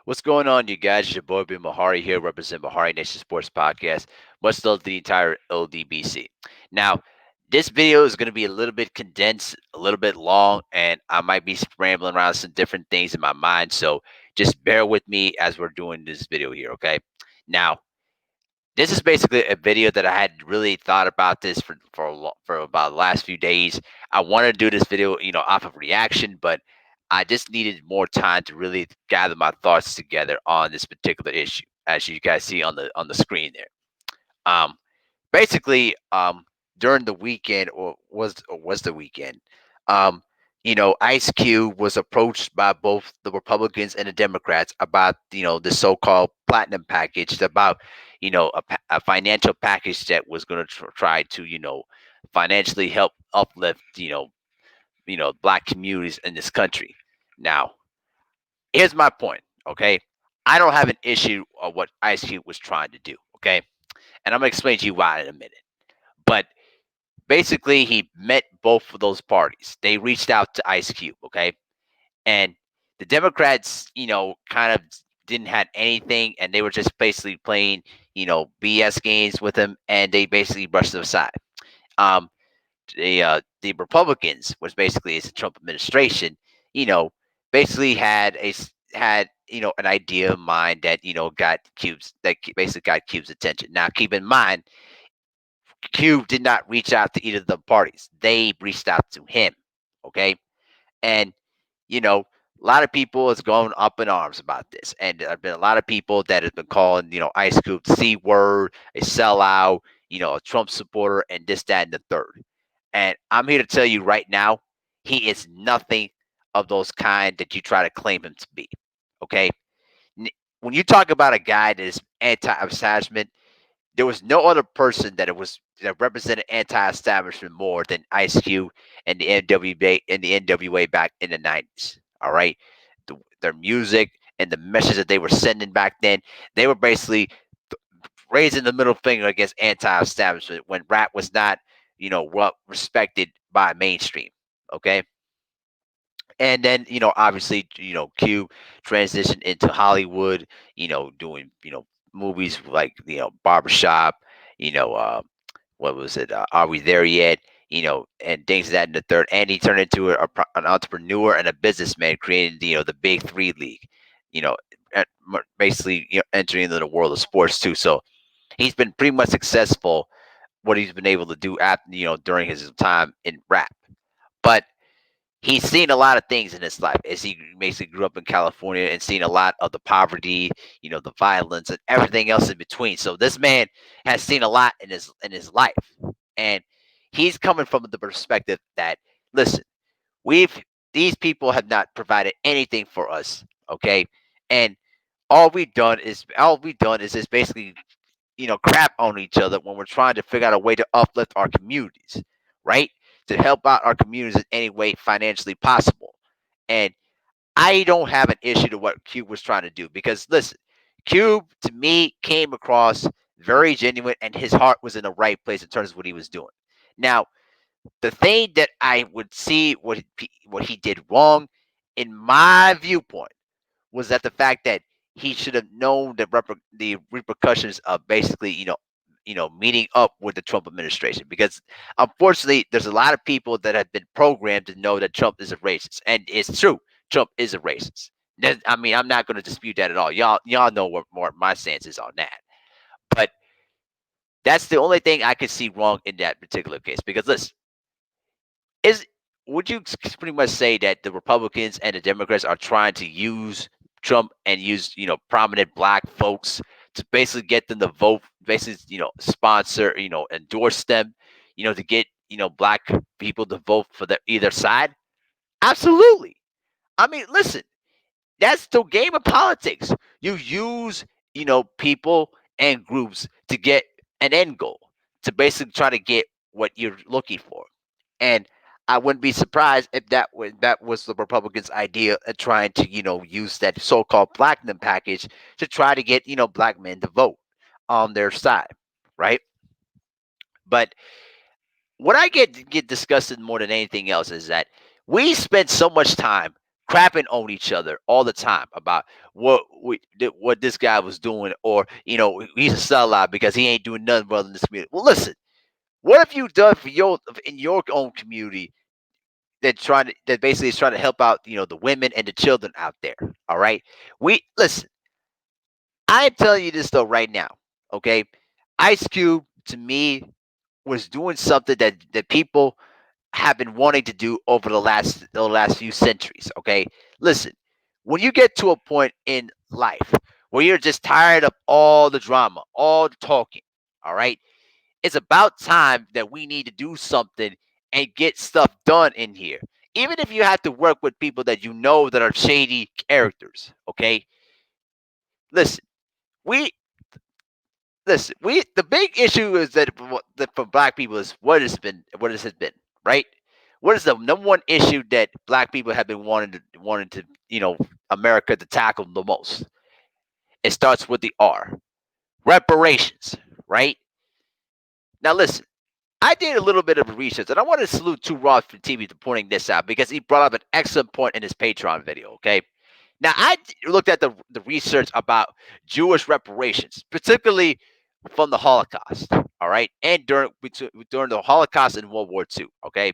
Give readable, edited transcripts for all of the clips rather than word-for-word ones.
What's going on, you guys? It's your boy B Mahari here, represent Mahari Nation Sports Podcast. Much love to the entire LDBC. Now, this video is going to be a little bit condensed, a little bit long, and I might be rambling around some different things in my mind. So just bear with me as we're doing this video here, okay? Now, this is basically a video that I had really thought about this for about the last few days. I wanted to do this video, off of reaction, but I just needed more time to really gather my thoughts together on this particular issue, as you guys see on the screen there. Um, basically, during the weekend, or was the weekend, um, Ice Cube was approached by both the Republicans and the Democrats about the so-called platinum package, about a financial package that was going to try to financially help uplift black communities in this country. Now, here's my point. Okay, I don't have an issue of what Ice Cube was trying to do. Okay, and I'm gonna explain to you why in a minute. But basically, he met both of those parties. They reached out to Ice Cube, okay? And the Democrats, kind of didn't have anything, and they were just basically playing, BS games with him, and they basically brushed them aside. Um, the Republicans, which basically is the Trump administration, you know, basically had an idea of mind that basically got Cube's attention. Now, keep in mind, Cube did not reach out to either of the parties. They reached out to him. Okay. And, a lot of people has gone up in arms about this. And there have been a lot of people that have been calling, Ice Cube C word, a sellout, a Trump supporter, and this, that, and the third. And I'm here to tell you right now, he is nothing of those kind that you try to claim him to be. Okay. When you talk about a guy that is anti-establishment, there was no other person that represented anti-establishment more than Ice Cube and the NWA back in the 90s. All right, their music and the message that they were sending back then, they were basically raising the middle finger against anti-establishment when rap was not, well respected by mainstream. Okay, and then obviously Cube transitioned into Hollywood, doing movies like Barbershop, you know what was it, Are We There Yet, and things of that in the third. And he turned into an entrepreneur and a businessman, creating the Big Three League, you know basically entering into the world of sports too. So he's been pretty much successful what he's been able to do after during his time in rap. But he's seen a lot of things in his life as he basically grew up in California and seen a lot of the poverty, the violence and everything else in between. So this man has seen a lot in his life. And he's coming from the perspective that, listen, we've these people have not provided anything for us, okay? And all we've done is just basically crap on each other when we're trying to figure out a way to uplift our communities, right? To help out our communities in any way financially possible. And I don't have an issue to what Cube was trying to do because listen, Cube to me came across very genuine and his heart was in the right place in terms of what he was doing. Now, the thing that I would see what he did wrong, in my viewpoint, was that the fact that he should have known the repercussions of basically meeting up with the Trump administration, because unfortunately there's a lot of people that have been programmed to know that Trump is a racist, and it's true, Trump is a racist. I mean, I'm not going to dispute that at all. Y'all know what more my stance is on that. But that's the only thing I could see wrong in that particular case. Because listen, is would you pretty much say that the Republicans and the Democrats are trying to use Trump and use prominent black folks to basically get them to vote, basically sponsor, endorse them, to get black people to vote for either side? Absolutely. I mean, listen, that's the game of politics. You use people and groups to get an end goal, to basically try to get what you're looking for. And I wouldn't be surprised if that was the Republicans' idea of trying to use that so-called platinum package to try to get black men to vote on their side, right? But what I get disgusted more than anything else is that we spend so much time crapping on each other all the time about what this guy was doing, or he's a sellout because he ain't doing nothing well in this community. Well, listen, what have you done for your in your own community that basically is trying to help out the women and the children out there? All right, we listen. I am telling you this though right now. Okay, Ice Cube to me was doing something that people have been wanting to do over the last few centuries. Okay, listen, when you get to a point in life where you're just tired of all the drama, all the talking, all right, it's about time that we need to do something and get stuff done in here. Even if you have to work with people that you know that are shady characters, okay? Listen, we we the big issue is that for black people is what has been, right? What is the number one issue that black people have been wanting to America to tackle the most? It starts with the R, reparations, right? Now listen, I did a little bit of research, and I want to salute to Ross for TV for pointing this out because he brought up an excellent point in his Patreon video. Okay, now looked at the research about Jewish reparations, particularly from the Holocaust. All right, and during the Holocaust and World War II. Okay,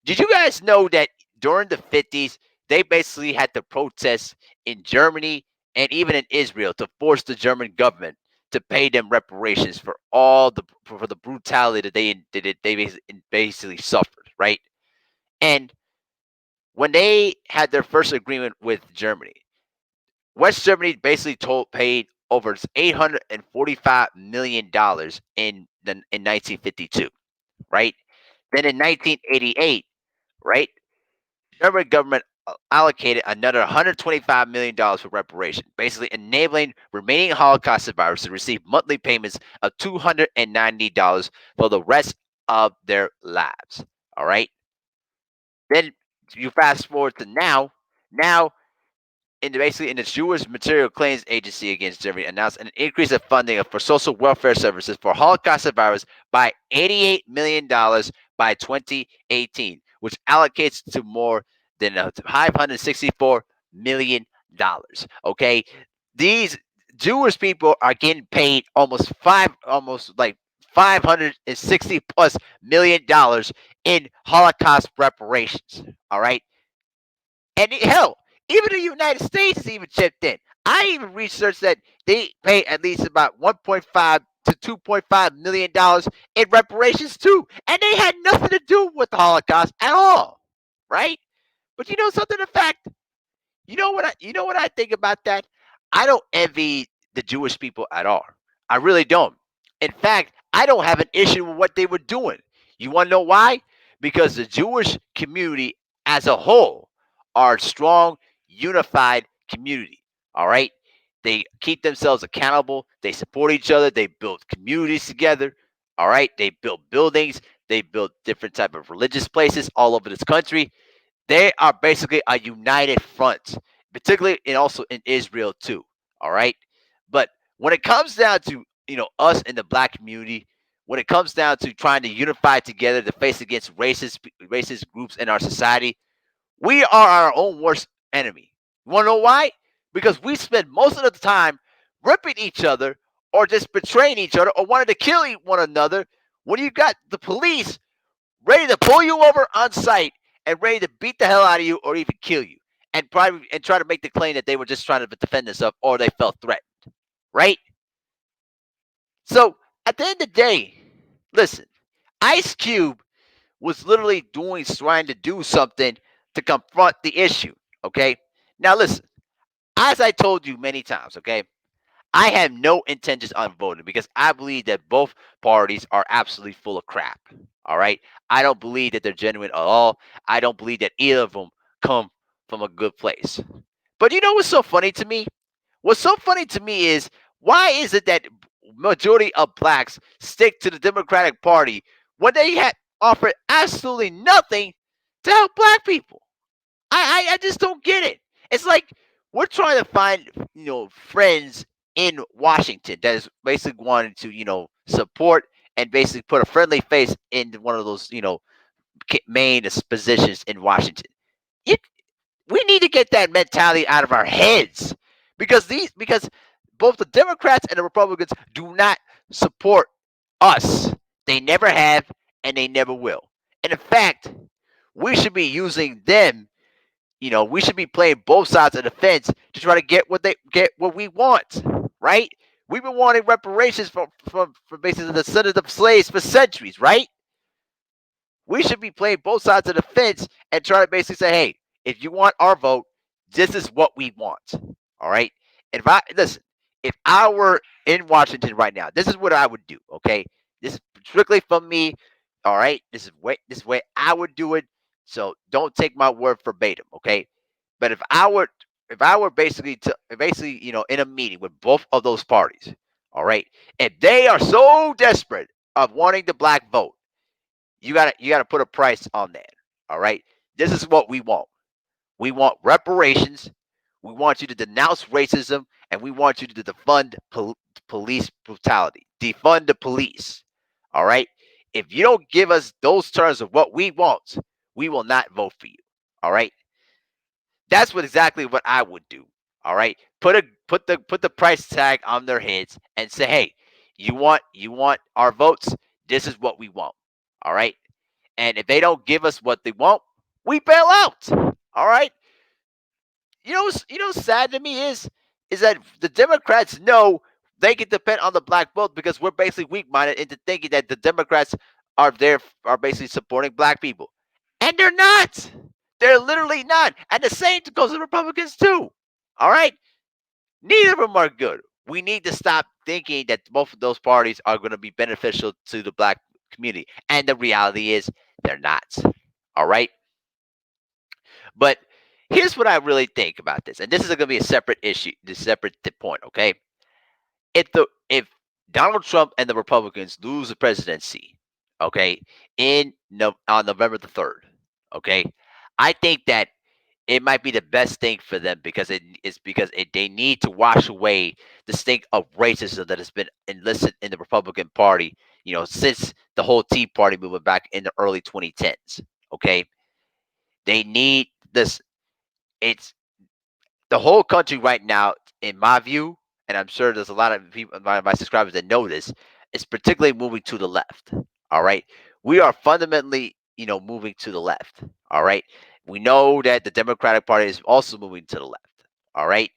did you guys know that during the 50s they basically had to protest in Germany and even in Israel to force the German government to pay them reparations for the brutality that they basically suffered, right? And when they had their first agreement with Germany, West Germany basically paid over $845 million in 1952, right? Then in 1988, right, the German government allocated another $125 million for reparation, basically enabling remaining Holocaust survivors to receive monthly payments of $290 for the rest of their lives. All right. Then you fast forward to now. Now in the Jewish Material Claims Agency against Germany announced an increase of funding for social welfare services for Holocaust survivors by $88 million by 2018, which allocates to more than $564 million. Okay, these Jewish people are getting paid almost like 560+ million in Holocaust reparations. All right, and hell, even the United States has even chipped in. I even researched that they pay at least about 1.5 to $2.5 million in reparations too, and they had nothing to do with the Holocaust at all, right? But you know something? The fact, you know what I think about that? I don't envy the Jewish people at all. I really don't. In fact, I don't have an issue with what they were doing. You want to know why? Because the Jewish community as a whole are a strong, unified community. All right? They keep themselves accountable. They support each other. They build communities together. All right? They build buildings. They build different type of religious places all over this country. They are basically a united front, particularly and also in Israel too. All right, but when it comes down to us in the black community, when it comes down to trying to unify together to face against racist groups in our society, we are our own worst enemy. You want to know why? Because we spend most of the time ripping each other or just betraying each other or wanting to kill one another when you got the police ready to pull you over on sight and ready to beat the hell out of you or even kill you, and try to make the claim that they were just trying to defend themselves or they felt threatened, right? So at the end of the day, listen, Ice Cube was literally trying to do something to confront the issue. Okay, now listen, as I told you many times, okay, I have no intentions on voting because I believe that both parties are absolutely full of crap. All right. I don't believe that they're genuine at all. I don't believe that either of them come from a good place. But you know what's so funny to me? What's so funny to me is why is it that majority of blacks stick to the Democratic Party when they had offered absolutely nothing to help black people? I just don't get it. It's like we're trying to find friends in Washington that is basically wanting to support and basically put a friendly face in one of those main positions in Washington. It, we need to get that mentality out of our heads because both the Democrats and the Republicans do not support us. They never have and they never will. And in fact, we should be using them. We should be playing both sides of the fence to try to get what we want, right? We've been wanting reparations from basically the descendants of slaves for centuries, right? We should be playing both sides of the fence and try to basically say, hey, if you want our vote, this is what we want. All right. And if I were in Washington right now, this is what I would do. Okay. This is strictly from me. All right. This is way I would do it. So don't take my word verbatim. Okay. But if I were basically in a meeting with both of those parties, all right, if they are so desperate of wanting the black vote, you gotta put a price on that. All right. This is what we want. We want reparations. We want you to denounce racism, and we want you to defund police brutality. Defund the police. All right. If you don't give us those terms of what we want, we will not vote for you. All right. That's exactly what I would do. All right. Put the price tag on their heads and say, hey, you want our votes? This is what we want. All right. And if they don't give us what they want, we bail out. All right. Sad to me is that the Democrats know they can depend on the black vote because we're basically weak minded into thinking that the Democrats are basically supporting black people, and they're not. They're literally not. And the same goes to Republicans too. All right. Neither of them are good. We need to stop thinking that both of those parties are going to be beneficial to the black community, and the reality is they're not. All right. But here's what I really think about this, and this is going to be a separate issue, the separate point. Okay, if Donald Trump and the Republicans lose the presidency, okay, on November 3rd, okay, I think that it might be the best thing for them they need to wash away the stink of racism that has been enlisted in the Republican Party, since the whole Tea Party movement back in the early 2010s. Okay, they need this. It's the whole country right now, in my view, and I'm sure there's a lot of people, my subscribers that know this, is particularly moving to the left. All right. We are fundamentally, moving to the left. All right. We know that the Democratic Party is also moving to the left. All right.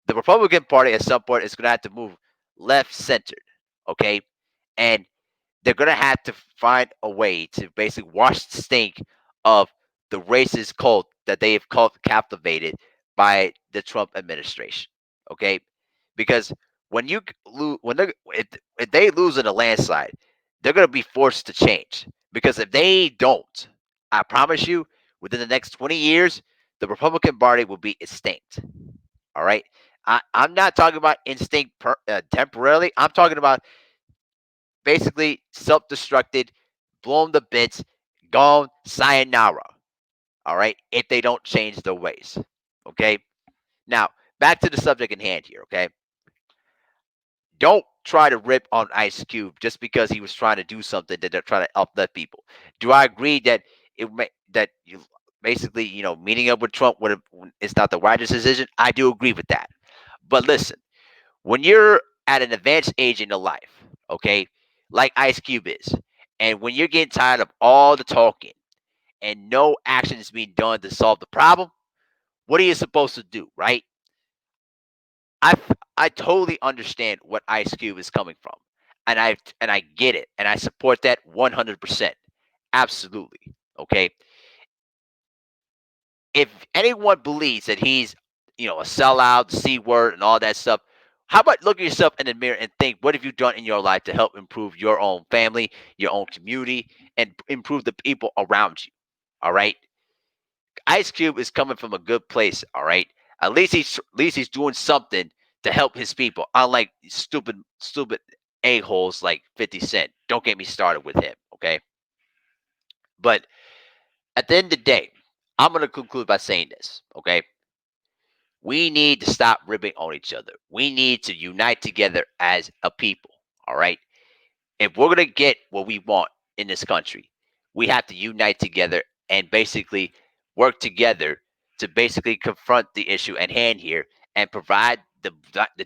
The Republican Party at some point is going to have to move left centered. Okay. And they're going to have to find a way to basically wash the stink of the racist cult that they have captivated by the Trump administration. Okay, because when you when if they lose in a landslide, they're going to be forced to change. Because if they don't, I promise you, within the next 20 years, the Republican Party will be extinct. All right. I'm not talking about instinct temporarily. I'm talking about basically self-destructed, blown to bits, gone sayonara. All right, if they don't change their ways. Okay. Now back to the subject in hand here. Okay, don't try to rip on Ice Cube just because he was trying to do something that they're trying to uplift people. Do I agree that that you basically meeting up with Trump would have is not the wisest decision? I do agree with that. But listen, when you're at an advanced age in your life, okay, like Ice Cube is, and when you're getting tired of all the talking and no action is being done to solve the problem, what are you supposed to do, right? I I totally understand what Ice Cube is coming from, and I get it, and I support that 100%. Absolutely. Okay. If anyone believes that he's a sellout, c word, and all that stuff, how about look at yourself in the mirror and think, what have you done in your life to help improve your own family, your own community, and improve the people around you? All right. Ice Cube is coming from a good place. All right. At least he's doing something to help his people. Unlike stupid a holes like 50 Cent. Don't get me started with him. Okay. But at the end of the day, I'm gonna conclude by saying this. Okay. We need to stop ripping on each other. We need to unite together as a people. All right. If we're gonna get what we want in this country, we have to unite together and basically work together to basically confront the issue at hand here and provide the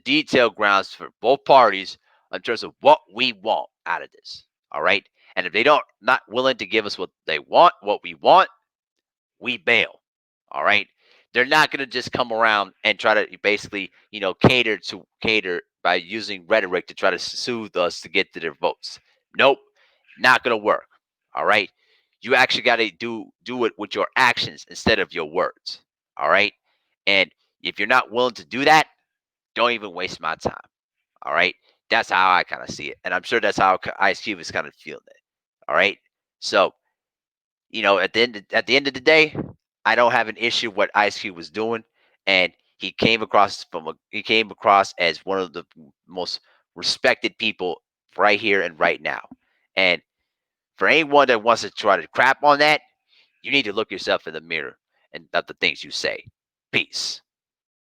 detailed grounds for both parties in terms of what we want out of this. All right. And if they don't not willing to give us what we want, we bail. All right. They're not going to just come around and try to basically, cater by using rhetoric to try to soothe us to get to their votes. Nope, not going to work. All right. You actually got to do it with your actions instead of your words. All right. And if you're not willing to do that, don't even waste my time. All right. That's how I kind of see it. And I'm sure that's how Ice Cube is kind of feeling it. All right. So at the end of the day, I don't have an issue what Ice Cube was doing, and he came across as one of the most respected people right here and right now. And for anyone that wants to try to crap on that, you need to look yourself in the mirror and not the things you say. Peace.